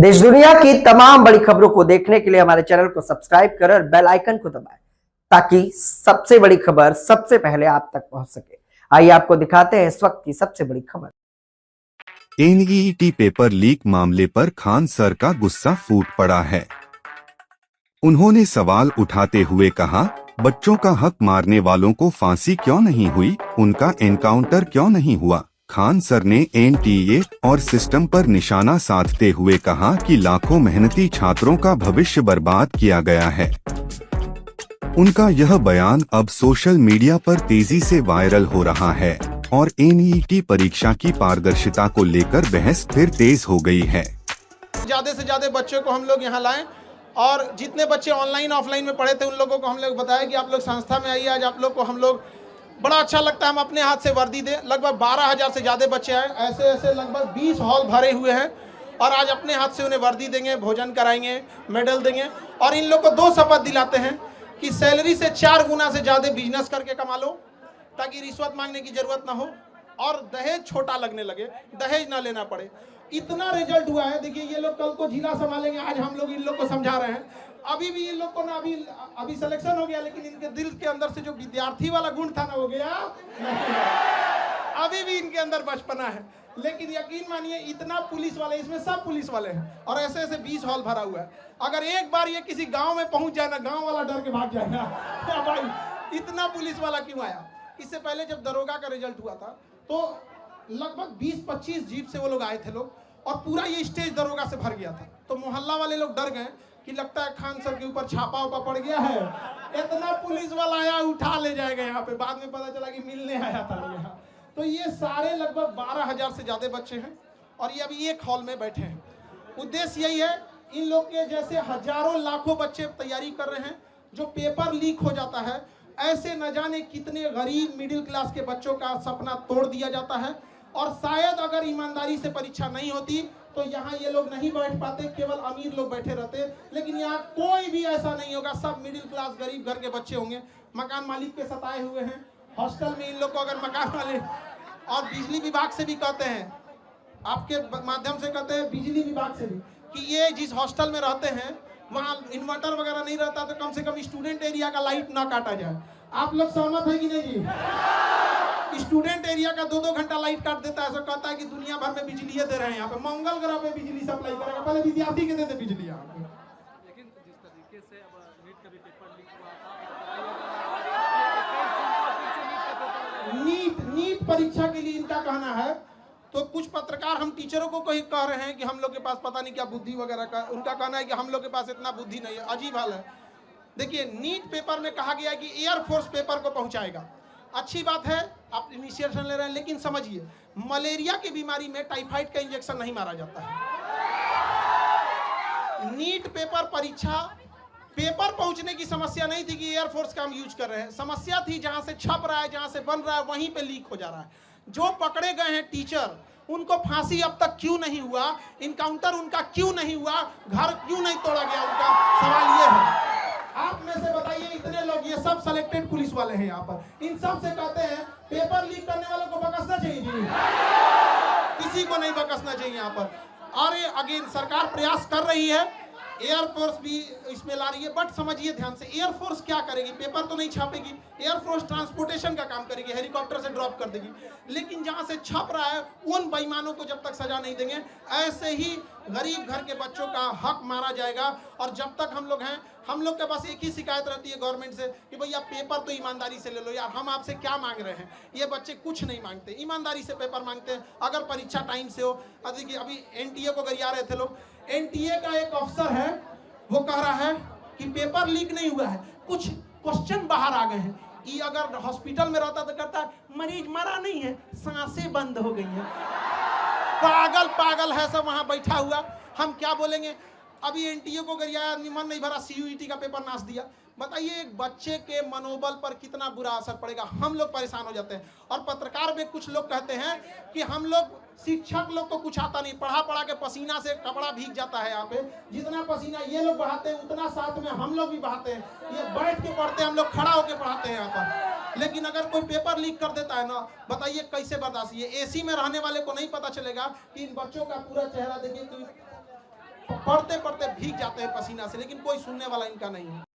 देश दुनिया की तमाम बड़ी खबरों को देखने के लिए हमारे चैनल को सब्सक्राइब करें और बेल आइकन को दबाएं ताकि सबसे बड़ी खबर सबसे पहले आप तक पहुंच सके। आइए आपको दिखाते हैं इस वक्त की सबसे बड़ी खबर। एनईईटी पेपर लीक मामले पर खान सर का गुस्सा फूट पड़ा है। उन्होंने सवाल उठाते हुए कहा, बच्चों का हक मारने वालों को फांसी क्यों नहीं हुई, उनका एनकाउंटर क्यों नहीं हुआ। खान सर ने एनटीए और सिस्टम पर निशाना साधते हुए कहा कि लाखों मेहनती छात्रों का भविष्य बर्बाद किया गया है। उनका यह बयान अब सोशल मीडिया पर तेजी से वायरल हो रहा है और एनईईटी परीक्षा की पारदर्शिता को लेकर बहस फिर तेज हो गई है। ज़्यादा से ज़्यादा बच्चों को हम लोग यहाँ लाएं और जितने बच्चे ऑनलाइन ऑफलाइन में पढ़े थे उन लोगों को हम लोग बताया कि आप लोग संस्था में आइए। आज आप लोग को हम लोग बड़ा अच्छा लगता है, हम अपने हाथ से वर्दी दें। लगभग 12,000 से ज़्यादा बच्चे आए, ऐसे ऐसे लगभग 20 हॉल भरे हुए हैं और आज अपने हाथ से उन्हें वर्दी देंगे, भोजन कराएंगे, मेडल देंगे और इन लोग को 2 शपथ दिलाते हैं कि सैलरी से 4 गुना से ज़्यादा बिजनेस करके कमा लो ताकि रिश्वत मांगने की ज़रूरत ना हो और दहेज छोटा लगने लगे, दहेज ना लेना पड़े। इतना रिजल्ट हुआ है। देखिए ये लोग कल को जिला संभालेंगे, आज हम लोग इन लोग को समझा रहे हैं। अभी भी इन लोग को ना अभी सिलेक्शन हो गया, लेकिन इनके दिल के अंदर से जो विद्यार्थी वाला गुण था ना वो गया नहीं। अभी भी इनके अंदर बचपना है। लेकिन यकीन मानिए इतना पुलिस वाले, इसमें सब पुलिस वाले हैं और ऐसे ऐसे 20 हॉल भरा हुआ है। अगर एक बार ये किसी गांव में पहुंच जाए ना, गांव वाला डर के भाग जाएगा। भाई इतना पुलिस वाला क्यों आया। इससे पहले जब दरोगा का रिजल्ट हुआ था तो लगभग 20-25 जीप से वो लोग आए थे लोग और पूरा ये स्टेज दरोगा से भर गया था। तो मोहल्ला वाले लोग डर गए कि लगता है खान सर के ऊपर छापा उपा पड़ गया है। इतना पुलिस वाला आया, उठा ले जाएगा यहाँ पे। बाद में पता चला कि मिलने आया था लोग यहाँ। तो ये सारे लगभग 12,000 से ज्यादा बच्चे हैं और ये अभी एक हॉल में बैठे हैं। उद्देश्य यही है, इन लोग के जैसे हजारों लाखों बच्चे तैयारी कर रहे हैं। जो पेपर लीक हो जाता है, ऐसे न जाने कितने गरीब मिडिल क्लास के बच्चों का सपना तोड़ दिया जाता है। और शायद अगर ईमानदारी से परीक्षा नहीं होती तो यहाँ ये लोग नहीं बैठ पाते, केवल अमीर लोग बैठे रहते। लेकिन यहाँ कोई भी ऐसा नहीं होगा, सब मिडिल क्लास गरीब घर के बच्चे होंगे। मकान मालिक के सताए हुए हैं हॉस्टल में। इन लोग को अगर मकान मालिक और बिजली विभाग से भी कहते हैं, आपके माध्यम से कहते हैं बिजली विभाग से भी, कि ये जिस हॉस्टल में रहते हैं वहाँ इन्वर्टर वगैरह नहीं रहता तो कम से कम स्टूडेंट एरिया का लाइट ना काटा जाए। आप लोग सहमत है कि नहीं जी? स्टूडेंट एरिया का 2-2 घंटा लाइट काट देता है। ऐसा कहता है कि दुनिया भर में बिजली दे रहे हैं, यहाँ पे मंगल ग्रह पे बिजली सप्लाई करेगा। पहले विद्यार्थी के देते बिजली यहाँ पे। लेकिन जिस तरीके से अब नीट का भी पेपर लीक हुआ था, नीट परीक्षा के लिए इनका कहना है, तो कुछ पत्रकार हम टीचरों को कहीं कह रहे हैं कि हम लोग के पास पता नहीं क्या बुद्धि वगैरह का। उनका कहना है कि हम लोग के पास इतना बुद्धि नहीं है। अजीब हाल है। देखिए नीट पेपर में कहा गया है कि एयरफोर्स पेपर को पहुंचाएगा। अच्छी बात है, आप इनिशिएशन ले रहे हैं, लेकिन समझिए मलेरिया की बीमारी में टाइफाइड का इंजेक्शन नहीं मारा जाता है। नीट पेपर परीक्षा पेपर पहुंचने की समस्या नहीं थी कि एयरफोर्स का हम यूज कर रहे हैं। समस्या थी जहां से छप रहा है, जहां से बन रहा है, वहीं पे लीक हो जा रहा है। जो पकड़े गए हैं टीचर, उनको फांसी अब तक क्यों नहीं हुआ, इनकाउंटर उनका क्यों नहीं हुआ, घर क्यों नहीं तोड़ा गया, उनका सवाल ये है। आप में से बताइए, इतने लोग, ये सब सिलेक्टेड पुलिस वाले हैं यहाँ पर, इन सब से कहते हैं पेपर लीक करने वालों को बकसना चाहिए जी, किसी को नहीं बकसना चाहिए यहाँ पर। और अगेन सरकार प्रयास कर रही है, एयरफोर्स भी इसमें ला रही है। बट समझिए ध्यान से, एयरफोर्स क्या करेगी? पेपर तो नहीं छापेगी, एयरफोर्स ट्रांसपोर्टेशन का काम करेगी, हेलीकॉप्टर से ड्रॉप कर देगी। लेकिन जहां से छप रहा है उन बेईमानों को जब तक सजा नहीं देंगे, ऐसे ही गरीब घर के बच्चों का हक मारा जाएगा। और जब तक हम लोग हैं, हम लोग के पास एक ही शिकायत रहती है गवर्नमेंट से कि भैया पेपर तो ईमानदारी से ले लो यार, हम आपसे क्या मांग रहे हैं। ये बच्चे कुछ नहीं मांगते, ईमानदारी से पेपर मांगते हैं। अगर परीक्षा टाइम से हो, देखिए अभी एनटीए को गरिया रहे थे लोग, एनटीए का एक अफसर है, वो कह रहा है कि पेपर लीक नहीं हुआ है, कुछ क्वेश्चन बाहर आ गए हैं। ये अगर हॉस्पिटल में रहता तो कहता है मरीज मरा नहीं है, सांसें बंद हो गई हैं। पागल है सब वहां बैठा हुआ, हम क्या बोलेंगे। अभी एनटीए को गरियाया आदमी, मन नहीं भरा, सीयूईटी का पेपर नाश दिया। बताइए एक बच्चे के मनोबल पर कितना बुरा असर पड़ेगा। हम लोग परेशान हो जाते हैं। और पत्रकार में कुछ लोग कहते हैं कि हम लोग, शिक्षक लोग को कुछ आता नहीं, पढ़ा के पसीना से कपड़ा भीग जाता है। यहाँ पे जितना पसीना ये लोग बहाते हैं उतना साथ में हम लोग भी बहाते हैं। ये बैठ के पढ़ते हैं, हम लोग खड़ा होकर पढ़ाते हैं यहाँ पर। लेकिन अगर कोई पेपर लीक कर देता है ना, बताइए कैसे बर्दाश्त। ये एसी में रहने वाले को नहीं पता चलेगा कि इन बच्चों का पूरा चेहरा देखिए, पढ़ते पढ़ते भीग जाते हैं पसीना से, लेकिन कोई सुनने वाला इनका नहीं है।